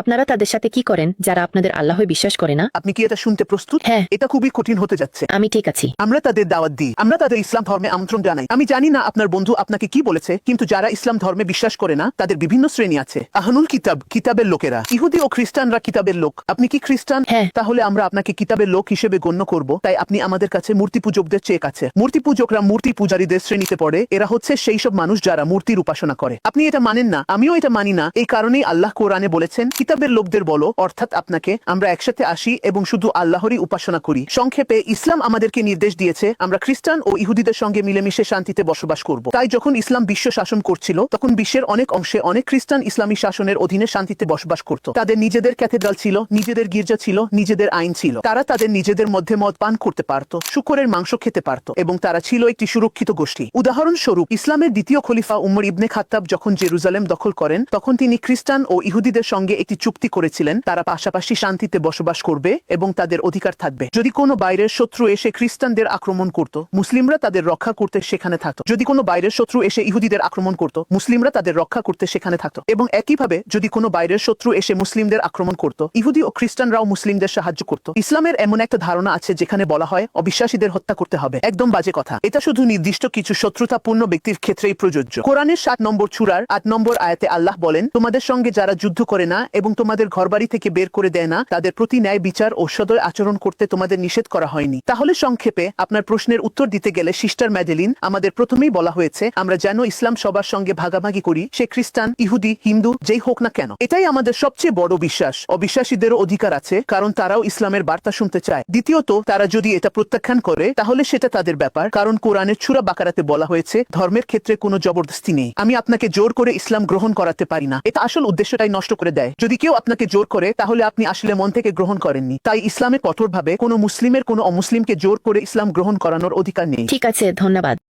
আপনারা তাদের সাথে কি করেন যারা আপনাদের আল্লাহ বিশ্বাস করে না? আপনি কি এটা শুনতে প্রস্তুত? হ্যাঁ। এটা খুবই কঠিন হতে যাচ্ছে। আমি ঠিক আছি। আমরা তাদের দাওয়াত দিই, আমরা তাদের ইসলাম ধর্মে আমন্ত্রণ জানাই। আমি জানি না আপনার বন্ধু আপনাকে কি বলেছে, কিন্তু যারা ইসলাম ধর্মে বিশ্বাস করে না তাদের বিভিন্ন শ্রেণী আছে। আহনুল কিতাব, কিতাবের লোকেরা। ইহুদি ও খ্রিস্টানরা কিতাবের লোক। আপনি কি খ্রিস্টান? হ্যাঁ। তাহলে আমরা আপনাকে কিতাবের লোক হিসেবে গণ্য করব। তাই আপনি আমাদের কাছে মূর্তি পূজকদের চেয়ে কাছে। মূর্তি পূজকরা মূর্তি পূজারীদের শ্রেণীতে পড়ে। এরা হচ্ছে সেই সব মানুষ যারা মূর্তির উপাসনা করে। আপনি এটা মানেন না, আমিও এটা মানি না। এই কারণেই আল্লাহ কোরআনে বলেছেন, কিতাবের লোকদের বলো, অর্থাৎ আপনাকে, আমরা একসাথে আসি এবং শুধু আল্লাহরই উপাসনা করি। সংক্ষেপে ইসলাম আমাদেরকে নির্দেশ দিয়েছে আমরা খ্রিস্টান ও ইহুদিদের সঙ্গে মিলেমিশে শান্তিতে বসবাস করব। তাই যখন ইসলাম বিশ্ব শাসন করছিল তখন বিশ্বের অনেক অংশে অনেক খ্রিস্টান ইসলামী শাসনের অধীনে শান্তিতে বসবাস করত। তাদের নিজেদের ক্যাথেড্রাল ছিল, নিজেদের গির্জা ছিল, নিজেদের আইন ছিল। তারা তাদের নিজেদের মধ্যে মদ পান করতে পারত, শূকরের মাংস খেতে পারত এবং তারা ছিল একটি সুরক্ষিত গোষ্ঠী। উদাহরণস্বরূপ ইসলামের দ্বিতীয় খলিফা উমর ইবনে খাত্তাব যখন জেরুজালেম দখল করেন তখন তিনি খ্রিস্টান ও ইহুদিদের সঙ্গে একটি চুক্তি করেছিলেন, তারা পাশাপাশি শান্তিতে বসবাস করবে এবং তাদের অধিকার থাকবে। যদি কোনো বাইরের শত্রু এসে খ্রিস্টানদের আক্রমণ করত, মুসলিমরা তাদের রক্ষা করতে সেখানে থাকত। যদি কোনো বাইরের শত্রু এসে ইহুদিদের আক্রমণ করত, মুসলিমরা তাদের রক্ষা করতে সেখানে থাকত। এবং একইভাবে যদি কোনো বাইরের শত্রু এসে মুসলিমদের আক্রমণ করত, ইহুদি ও খ্রিস্টানরাও মুসলিমদের সাহায্য করত। ইসলামের এমন একটা ধারণা আছে যেখানে বলা হয় অবিশ্বাসীদের হত্যা করতে হবে। একদম বাজে কথা। এটা শুধু নির্দিষ্ট কিছু শত্রুতাপূর্ণ ব্যক্তির ক্ষেত্রেই প্রযোজ্য। কোরআনের 7 নম্বর সূরার 8 নম্বর আয়াতে আল্লাহ বলেন, তোমাদের সঙ্গে যারা যুদ্ধ করে না এবং তোমাদের ঘরবাড়ি থেকে বের করে দেয় না, তাদের প্রতি ন্যায় বিচার ও সদয় আচরণ করতে তোমাদের নিষেধ করা হয়নি। তাহলে সংক্ষেপে আপনার প্রশ্নের উত্তর দিতে গেলে সিস্টার ম্যাডেলিন, আমাদের প্রথমেই বলা হয়েছে আমরা যেন ইসলাম সবার সঙ্গে ভাগাভাগি করি, সে খ্রিস্টান, ইহুদি, হিন্দু যেই হোক না কেন। এটাই আমাদের সবচেয়ে বড় বিশ্বাস। অবিশ্বাসীদেরও অধিকার আছে, কারণ তারাও ইসলামের বার্তা শুনতে চায়। দ্বিতীয়ত, তারা যদি এটা প্রত্যাখ্যান করে তাহলে সেটা তাদের ব্যাপার, কারণ কোরআনের সূরা বাকারাতে বলা হয়েছে ধর্মের ক্ষেত্রে কোনো জবরদস্তি নেই। আমি আপনাকে জোর করে ইসলাম গ্রহণ করাতে পারি না। এটা আসল উদ্দেশ্যটাই নষ্ট করে দেয়। যদি কেউ আপনাকে জোর করে তাহলে আপনি আসলে মন থেকে গ্রহণ করেননি। তাই ইসলামে কঠোরভাবে কোনো মুসলিমের কোনো অমুসলিমকে জোর করে ইসলাম গ্রহণ করানোর অধিকার নেই। ঠিক আছে, ধন্যবাদ।